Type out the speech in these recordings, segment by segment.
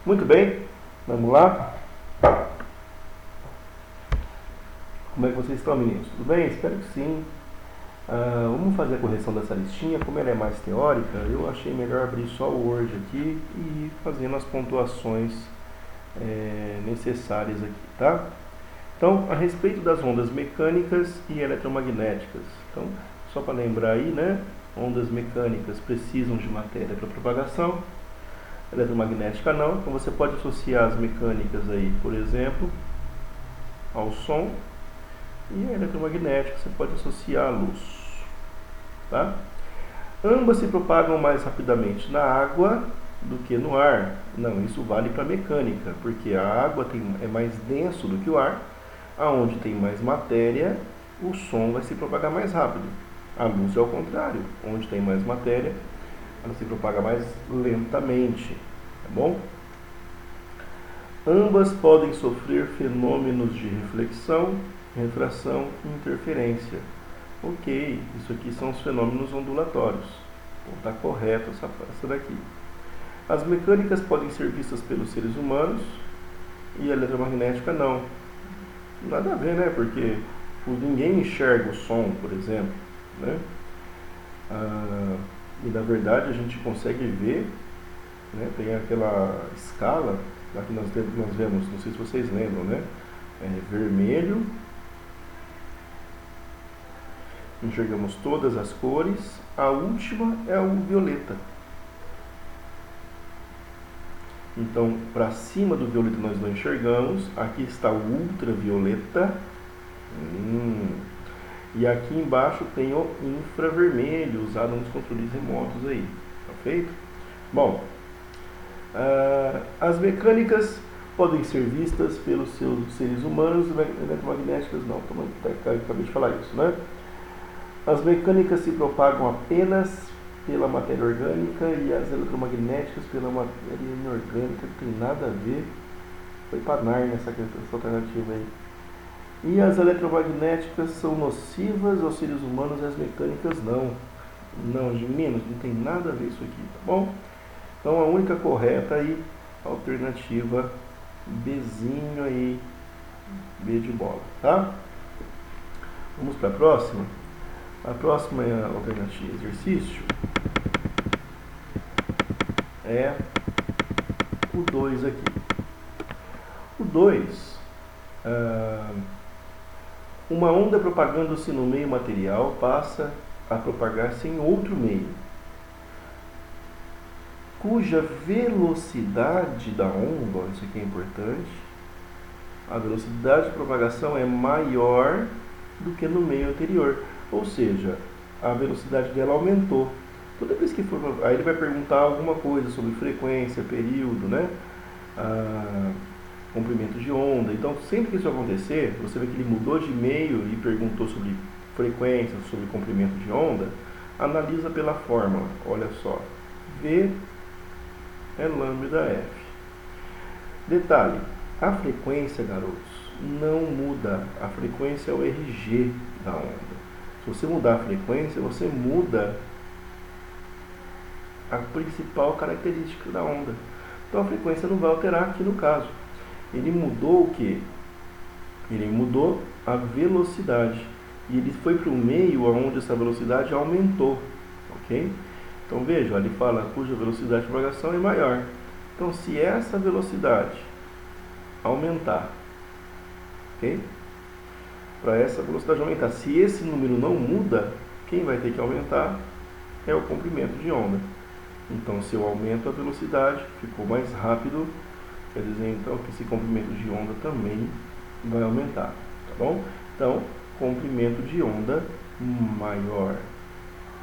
Muito bem, vamos lá. Como é que vocês estão, meninos? Tudo bem? Espero que sim. Vamos fazer a correção dessa listinha. Como ela é mais teórica, eu achei melhor abrir só o Word aqui e ir fazendo as pontuações necessárias aqui, tá? Então, a respeito das ondas mecânicas e eletromagnéticas. Então, só para lembrar aí, né? Ondas mecânicas precisam de matéria para propagação, eletromagnética não. Então, você pode associar as mecânicas aí, por exemplo, ao som, e a eletromagnética você pode associar à luz, tá? Ambas se propagam mais rapidamente na água do que no ar. Não, isso vale para mecânica, porque a água é mais denso do que o ar. Aonde tem mais matéria, o som vai se propagar mais rápido. A luz é ao contrário, onde tem mais matéria, ela se propaga mais lentamente, tá bom? Ambas podem sofrer fenômenos de reflexão, refração e interferência. Ok, isso aqui são os fenômenos ondulatórios. Então está correto essa daqui. As mecânicas podem ser vistas pelos seres humanos e a eletromagnética não. Nada a ver, né? Porque ninguém enxerga o som, por exemplo, né? E na verdade a gente consegue ver, né? Tem aquela escala lá que nós vemos, não sei se vocês lembram, né? Vermelho, enxergamos todas as cores, a última é o violeta. Então, para cima do violeta nós não enxergamos, aqui está o ultravioleta, e aqui embaixo tem o infravermelho, usado nos controles remotos aí, tá feito? Bom, as mecânicas podem ser vistas pelos seres humanos, eletromagnéticas não, acabei de falar isso, né? As mecânicas se propagam apenas pela matéria orgânica e as eletromagnéticas pela matéria inorgânica, não tem nada a ver. Foi para Nárnia essa alternativa aí. E as eletromagnéticas são nocivas aos seres humanos e as mecânicas não. Não, de menos, não tem nada a ver isso aqui, tá bom? Então a única correta aí, alternativa Bzinho aí, B de bola, tá? Vamos para a próxima. A próxima alternativa, exercício, é o 2 aqui. O 2, uma onda propagando-se no meio material passa a propagar-se em outro meio, cuja velocidade da onda, isso aqui é importante, a velocidade de propagação é maior do que no meio anterior. Ou seja, a velocidade dela aumentou. Toda vez que for, aí ele vai perguntar alguma coisa sobre frequência, período, né? Comprimento de onda. Então, sempre que isso acontecer, você vê que ele mudou de meio e perguntou sobre frequência, sobre comprimento de onda, analisa pela fórmula. Olha só, V é lambda F. Detalhe, a frequência, garotos, não muda. A frequência é o RG da onda. Se você mudar a frequência, você muda a principal característica da onda. Então a frequência não vai alterar aqui no caso. Ele mudou o que? Ele mudou a velocidade. E ele foi para o meio onde essa velocidade aumentou. Ok? Então veja, ele fala cuja velocidade de propagação é maior. Então se essa velocidade aumentar, ok? Para essa velocidade aumentar, se esse número não muda, quem vai ter que aumentar é o comprimento de onda. Então, se eu aumento a velocidade, ficou mais rápido, quer dizer então que esse comprimento de onda também vai aumentar, tá bom? Então, comprimento de onda maior,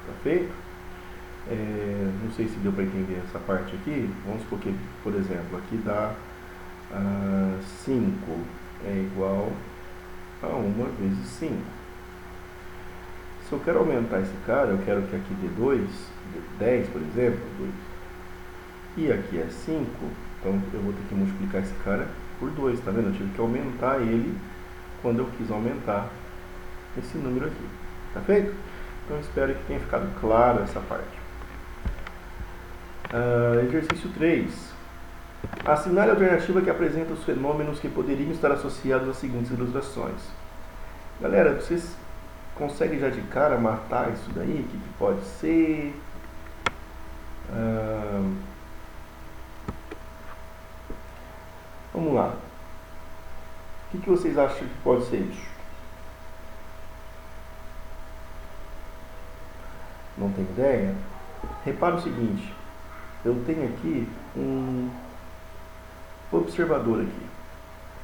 tá feito? Não sei se deu para entender essa parte aqui. Vamos supor que, por exemplo, aqui dá 5 é igual a 1 vezes 5. Se eu quero aumentar esse cara, eu quero que aqui dê 2, 10, por exemplo, 2, e aqui é 5, então eu vou ter que multiplicar esse cara por 2, tá vendo? Eu tive que aumentar ele quando eu quis aumentar esse número aqui, tá feito? Então espero que tenha ficado claro essa parte. Exercício 3. Assinale a alternativa que apresenta os fenômenos que poderiam estar associados às seguintes ilustrações. Galera, vocês conseguem já de cara matar isso daí? O que pode ser? Vamos lá. O que vocês acham que pode ser isso? Não tem ideia? Repara o seguinte. Eu tenho aqui um observador aqui.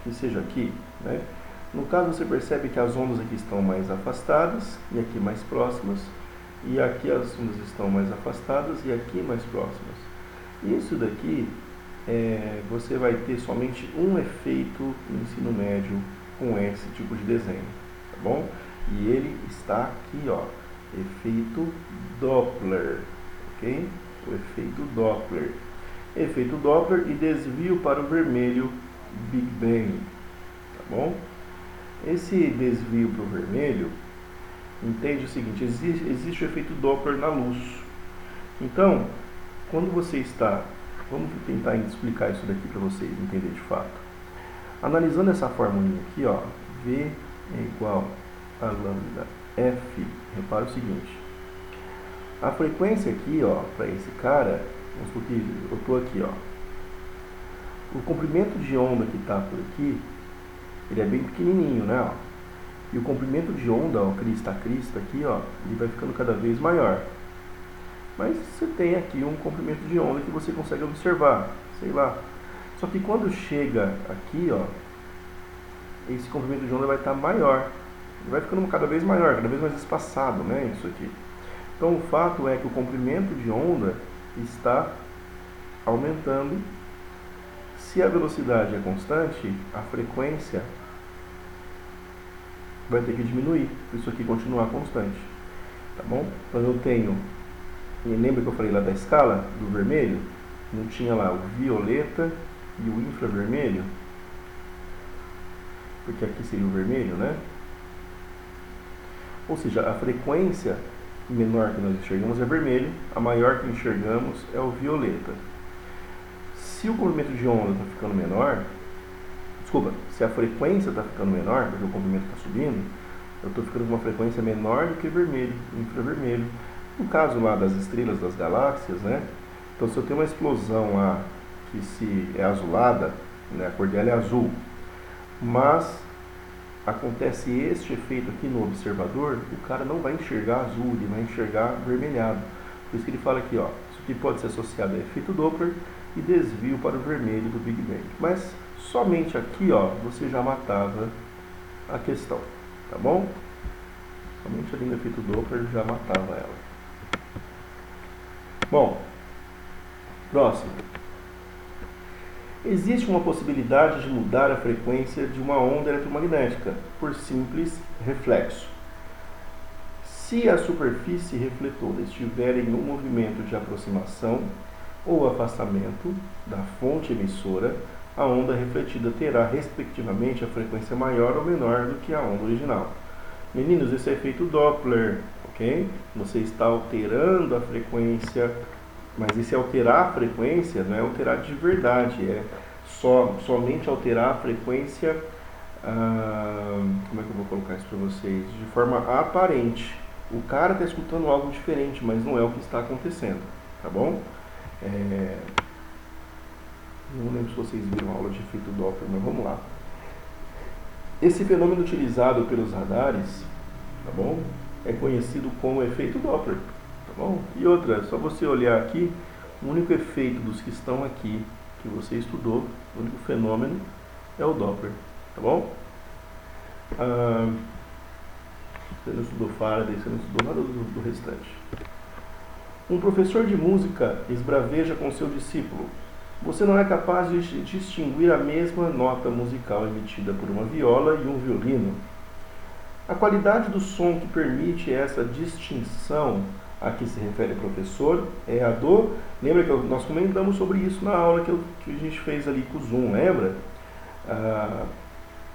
Que seja aqui, né? No caso, você percebe que as ondas aqui estão mais afastadas e aqui mais próximas. E aqui as ondas estão mais afastadas e aqui mais próximas. Isso daqui, você vai ter somente um efeito no ensino médio com esse tipo de desenho, tá bom? E ele está aqui, ó, efeito Doppler, ok? O efeito Doppler. Efeito Doppler e desvio para o vermelho, Big Bang, tá bom? Esse desvio para o vermelho, entende o seguinte, existe o efeito Doppler na luz. Então, quando você está... Vamos tentar explicar isso daqui para vocês entenderem de fato. Analisando essa fórmula aqui, ó, V é igual a lambda F, repara o seguinte. A frequência aqui, ó, para esse cara, vamos supor que eu estou aqui, ó. O comprimento de onda que está por aqui, ele é bem pequenininho, né, ó. E o comprimento de onda, ó, crista a crista aqui, ó, ele vai ficando cada vez maior. Mas você tem aqui um comprimento de onda que você consegue observar, sei lá. Só que quando chega aqui, ó, esse comprimento de onda vai estar maior. Ele vai ficando cada vez maior, cada vez mais espaçado, né, isso aqui. Então o fato é que o comprimento de onda está aumentando. Se a velocidade é constante, a frequência vai ter que diminuir, para isso aqui continuar constante, tá bom? Então eu tenho... E lembra que eu falei lá da escala do vermelho? Não tinha lá o violeta e o infravermelho? Porque aqui seria o vermelho, né? Ou seja, a frequência menor que nós enxergamos é vermelho, a maior que enxergamos é o violeta. Se o comprimento de onda está ficando menor, se a frequência está ficando menor, porque o comprimento está subindo, eu estou ficando com uma frequência menor do que vermelho, infravermelho. No caso lá das estrelas, das galáxias, né? Então, se eu tenho uma explosão lá que se é azulada, né? A cor dela é azul, mas acontece este efeito aqui no observador, o cara não vai enxergar azul, ele vai enxergar vermelhado. Por isso que ele fala aqui, ó, isso aqui pode ser associado a efeito Doppler e desvio para o vermelho do Big Bang. Mas somente aqui, ó, você já matava a questão, tá bom? Somente ali no efeito Doppler já matava ela. Bom, próximo. Existe uma possibilidade de mudar a frequência de uma onda eletromagnética por simples reflexo. Se a superfície refletora estiver em um movimento de aproximação ou afastamento da fonte emissora, a onda refletida terá, respectivamente, a frequência maior ou menor do que a onda original. Meninos, esse é efeito Doppler, ok? Você está alterando a frequência, mas esse alterar a frequência não é alterar de verdade, é somente alterar a frequência, como é que eu vou colocar isso para vocês? De forma aparente. O cara está escutando algo diferente, mas não é o que está acontecendo, tá bom? Não lembro se vocês viram a aula de efeito Doppler, mas vamos lá. Esse fenômeno utilizado pelos radares, tá bom? É conhecido como efeito Doppler, tá bom? E outra, só você olhar aqui, o único efeito dos que estão aqui, que você estudou, o único fenômeno é o Doppler, tá bom? Você não estudou Faraday, você não estudou nada do restante. Um professor de música esbraveja com seu discípulo: você não é capaz de distinguir a mesma nota musical emitida por uma viola e um violino. A qualidade do som que permite essa distinção a que se refere o professor é a do... Lembra que nós comentamos sobre isso na aula que a gente fez ali com o Zoom, lembra?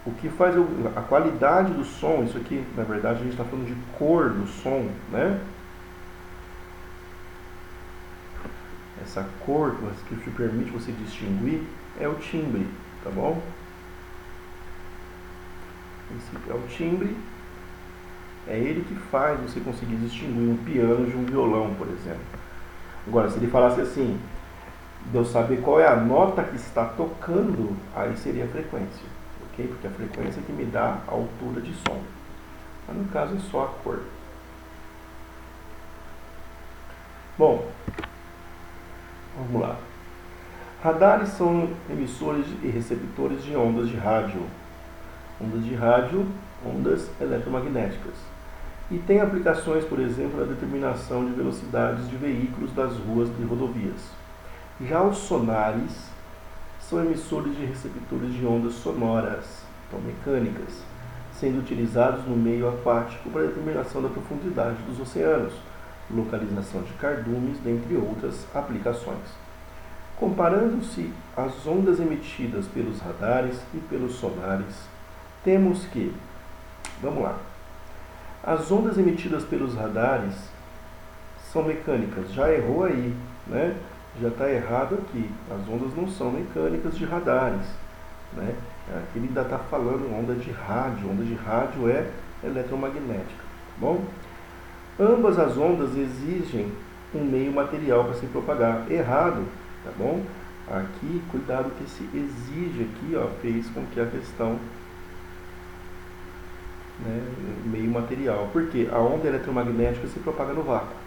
O que faz a qualidade do som, isso aqui, na verdade, a gente está falando de cor do som, né? essa cor que te permite você distinguir é o timbre, tá bom? Esse é o timbre, é ele que faz você conseguir distinguir um piano de um violão, por exemplo. Agora, se ele falasse assim, de eu saber qual é a nota que está tocando, aí seria a frequência, ok? Porque a frequência é que me dá a altura de som. Mas no caso é só a cor. Bom, vamos lá. Radares são emissores e receptores de ondas de rádio. Ondas de rádio, ondas eletromagnéticas. E tem aplicações, por exemplo, na determinação de velocidades de veículos das ruas e rodovias. Já os sonares são emissores e receptores de ondas sonoras, então mecânicas, sendo utilizados no meio aquático para a determinação da profundidade dos oceanos, localização de cardumes, dentre outras aplicações. Comparando-se as ondas emitidas pelos radares e pelos sonares, temos que, vamos lá, as ondas emitidas pelos radares são mecânicas, já errou aí, né? Já está errado aqui, as ondas não são mecânicas de radares, né? Aqui ele ainda está falando onda de rádio é eletromagnética, tá bom? Ambas as ondas exigem um meio material para se propagar, errado, tá bom? Aqui, cuidado que esse exige aqui, ó, fez com que a questão, né, meio material, porque a onda eletromagnética se propaga no vácuo.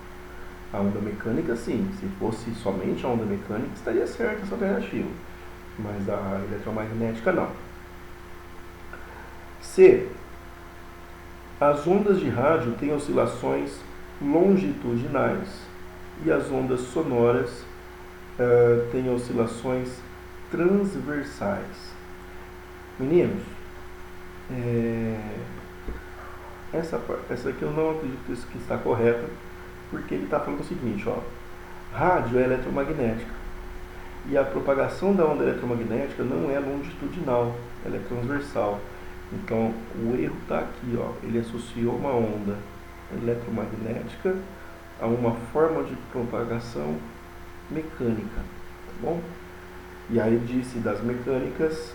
A onda mecânica, sim, se fosse somente a onda mecânica, estaria certa essa alternativa, mas a eletromagnética não. C. As ondas de rádio têm oscilações longitudinais e as ondas sonoras têm oscilações transversais. Meninos, essa aqui eu não acredito que está correta, porque ele está falando o seguinte, ó, rádio é eletromagnética e a propagação da onda eletromagnética não é longitudinal, ela é transversal. Então o erro está aqui, ó, ele associou uma onda eletromagnética a uma forma de propagação mecânica, tá bom? E aí disse das mecânicas,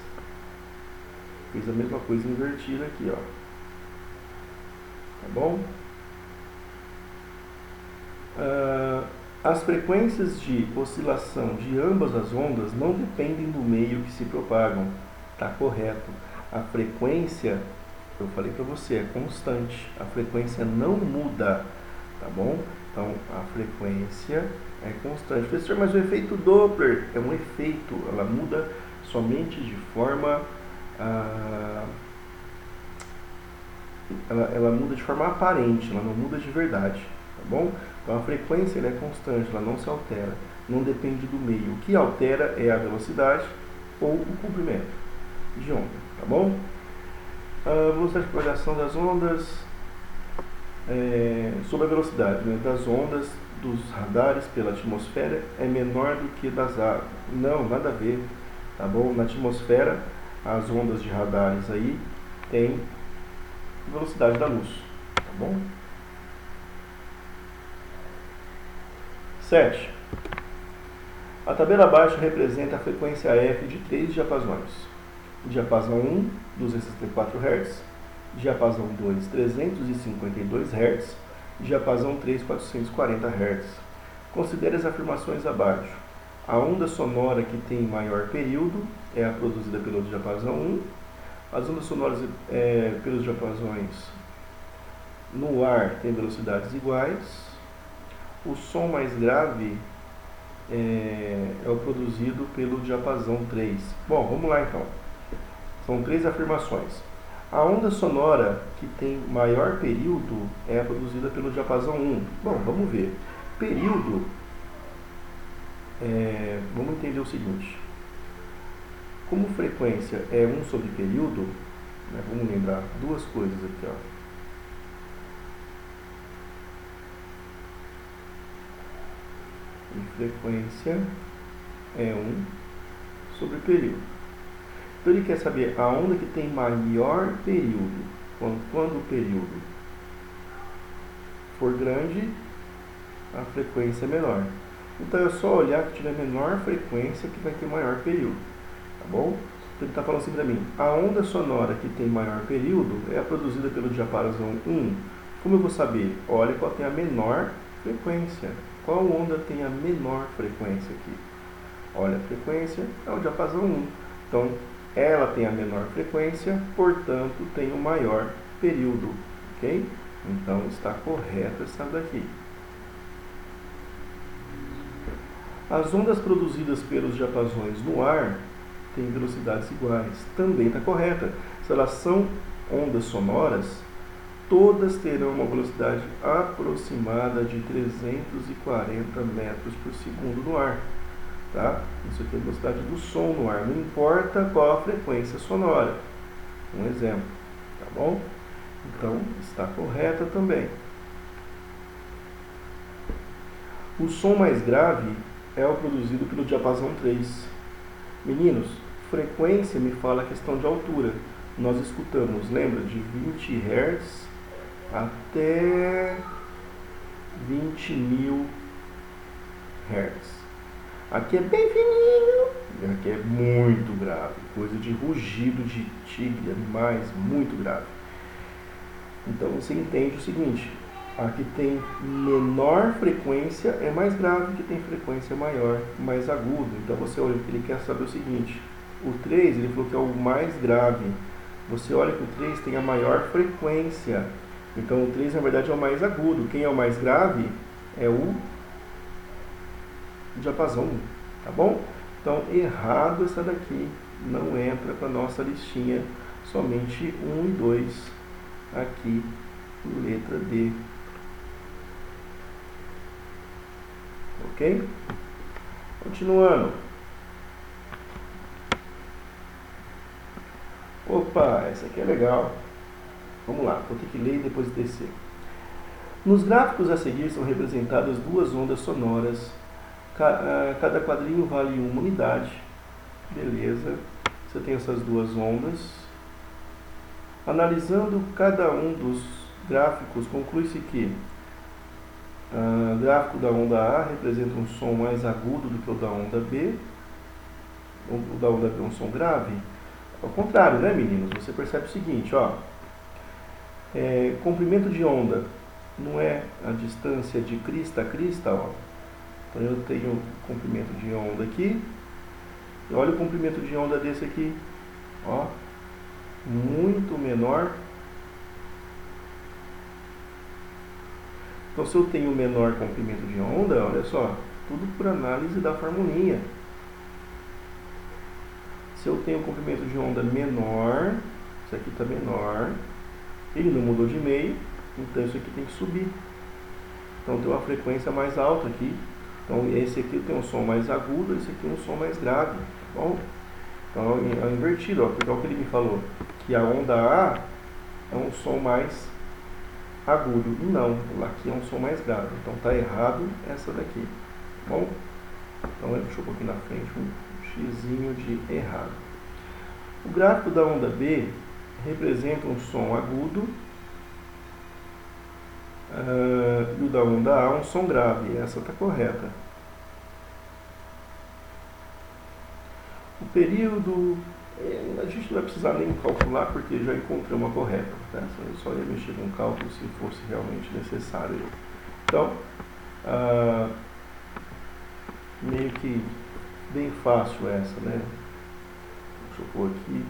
fez a mesma coisa invertida aqui, ó, tá bom? As frequências de oscilação de ambas as ondas não dependem do meio que se propagam. Está correto. A frequência, eu falei para você, é constante. A frequência não muda, tá bom? Então, a frequência é constante. Professor, mas o efeito Doppler é um efeito, ela muda somente de forma... ela muda de forma aparente, ela não muda de verdade, tá bom? Então a frequência ela é constante, ela não se altera, não depende do meio. O que altera é a velocidade ou o comprimento de onda, tá bom? A velocidade de propagação das ondas, sobre a velocidade, né, das ondas dos radares pela atmosfera é menor do que das águas. Não, nada a ver, tá bom? Na atmosfera, as ondas de radares aí têm velocidade da luz, tá bom? 7. A tabela abaixo representa a frequência F de 3 diapasões. Diapasão 1, 264 Hz. Diapasão 2, 352 Hz. Diapasão 3, 440 Hz. Considere as afirmações abaixo. A onda sonora que tem maior período é a produzida pelo diapasão 1. As ondas sonoras pelos diapasões no ar têm velocidades iguais. O som mais grave é o produzido pelo diapasão 3. Bom, vamos lá então. São 3 afirmações. A onda sonora que tem maior período é a produzida pelo diapasão 1. Bom, vamos ver. Período, vamos entender o seguinte. Como frequência é 1 sobre período, né, vamos lembrar duas coisas aqui, ó. E frequência é 1 sobre período. Então ele quer saber a onda que tem maior período. Quando o período for grande, a frequência é menor. Então é só olhar que tiver menor frequência que vai ter maior período, tá bom? Então ele está falando assim para mim, a onda sonora que tem maior período é a produzida pelo diapasão 1. Como eu vou saber? Olha qual tem a menor frequência. Qual onda tem a menor frequência aqui? Olha a frequência, é o diapasão 1. Então, ela tem a menor frequência, portanto, tem o maior período, ok? Então, está correta essa daqui. As ondas produzidas pelos diapasões no ar têm velocidades iguais. Também está correta. Se elas são ondas sonoras, todas terão uma velocidade aproximada de 340 metros por segundo no ar. Tá? Isso aqui é a velocidade do som no ar. Não importa qual a frequência sonora. Um exemplo. Tá bom? Então, está correta também. O som mais grave é o produzido pelo diapasão 3. Meninos, frequência me fala a questão de altura. Nós escutamos, lembra, de 20 Hz até 20.000 Hz. Aqui é bem fininho, aqui é muito grave, coisa de rugido de tigre, animais, muito grave. Então você entende o seguinte, a que tem menor frequência é mais grave, que tem frequência maior, mais agudo. Então você olha, ele quer saber o seguinte, o 3 ele falou que é o mais grave, você olha que o 3 tem a maior frequência, então o 3 na verdade é o mais agudo, quem é o mais grave é o diapasão 1, tá bom? Então errado essa daqui, não entra para a nossa listinha, somente 1 e 2 aqui, letra D. Ok? Continuando. Opa, essa aqui é legal. Vamos lá, vou ter que ler e depois descer. Nos gráficos a seguir são representadas duas ondas sonoras. Cada quadrinho vale uma unidade. Beleza. Você tem essas duas ondas. Analisando cada um dos gráficos, conclui-se que o gráfico da onda A representa um som mais agudo do que o da onda B. O da onda B é um som grave. Ao contrário, né, meninos? Você percebe o seguinte, ó. Comprimento de onda não é a distância de crista a crista, ó. Então eu tenho comprimento de onda aqui. E olha o comprimento de onda desse aqui, ó. Muito menor. Então se eu tenho menor comprimento de onda, olha só, tudo por análise da formulinha. Se eu tenho comprimento de onda menor, isso aqui está menor, ele não mudou de meio, então isso aqui tem que subir. Então tem uma frequência mais alta aqui. Então esse aqui tem um som mais agudo, esse aqui um som mais grave, tá bom? Então é invertido, ó, porque é o que ele me falou, que a onda A é um som mais agudo, e não, aqui é um som mais grave, então está errado essa daqui, tá bom? Então deixa eu pôr aqui na frente um xizinho de errado. O gráfico da onda B representa um som agudo, e o da onda A um som grave, essa está correta. O período, a gente não vai precisar nem calcular porque já encontrei uma correta, tá? Eu só ia mexer com o cálculo se fosse realmente necessário. Então, meio que bem fácil essa, né? Deixa eu pôr aqui,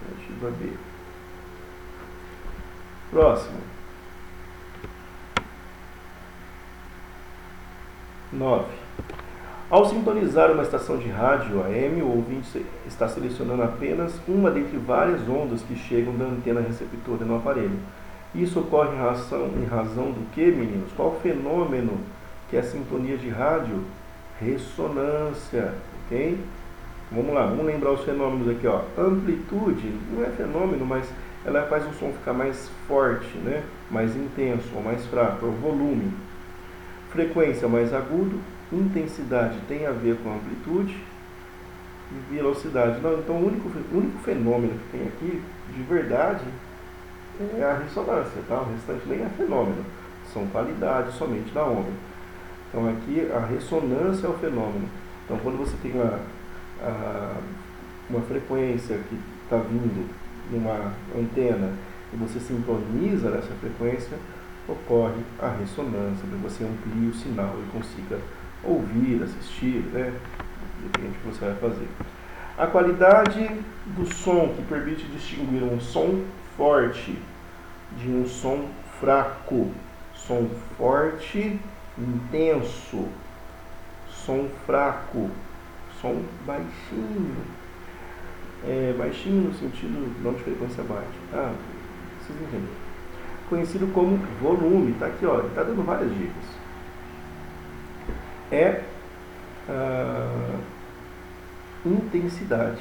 alternativa B. Próximo. 9. Ao sintonizar uma estação de rádio AM, o ouvinte está selecionando apenas uma dentre várias ondas que chegam da antena receptora no aparelho. Isso ocorre em razão do que, meninos? Qual fenômeno que é a sintonia de rádio? Ressonância, ok? Vamos lá, vamos lembrar os fenômenos aqui, ó. Amplitude não é fenômeno, mas ela faz o som ficar mais forte, né? Mais intenso ou mais fraco, é o volume. Frequência mais agudo, intensidade tem a ver com amplitude e velocidade. Não, então o único fenômeno que tem aqui, de verdade, é a ressonância, tá? O restante nem é fenômeno, são qualidades somente da onda. Então aqui a ressonância é o fenômeno. Então quando você tem uma frequência que está vindo de uma antena e você sintoniza nessa frequência, ocorre a ressonância, para que você amplie o sinal e consiga ouvir, assistir, né? Depende do que você vai fazer. A qualidade do som, que permite distinguir um som forte de um som fraco. Som forte, intenso. Som fraco, som baixinho. Baixinho no sentido não de frequência baixa. Vocês entenderam. Conhecido como volume. Está aqui, ó, está dando várias dicas. Intensidade,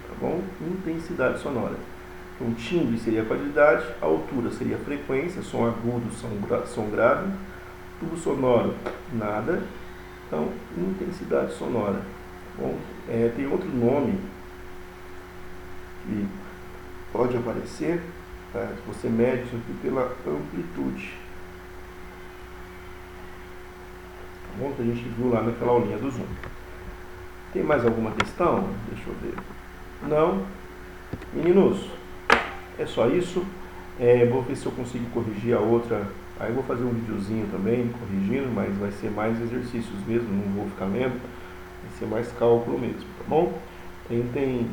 tá bom? Intensidade sonora. Então, timbre seria a qualidade, a altura seria a frequência, som agudo, som grave, tubo sonoro, nada. Então, intensidade sonora, tá bom? Tem outro nome que pode aparecer, tá? Você mede isso aqui pela amplitude. Tá bom? Que a gente viu lá naquela aulinha do Zoom. Tem mais alguma questão? Deixa eu ver. Não? Meninos, é só isso. Vou ver se eu consigo corrigir a outra. Aí eu vou fazer um videozinho também, corrigindo, mas vai ser mais exercícios mesmo, não vou ficar lendo. Vai ser mais cálculo mesmo, tá bom? Tentem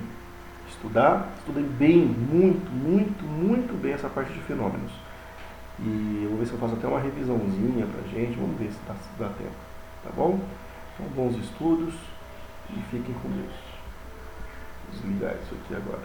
estudar. Estudem bem, muito bem essa parte de fenômenos. E eu vou ver se eu faço até uma revisãozinha pra gente. Vamos ver se dá tempo, tá bom? Então, bons estudos. E fiquem com Deus. Vou desligar isso aqui agora.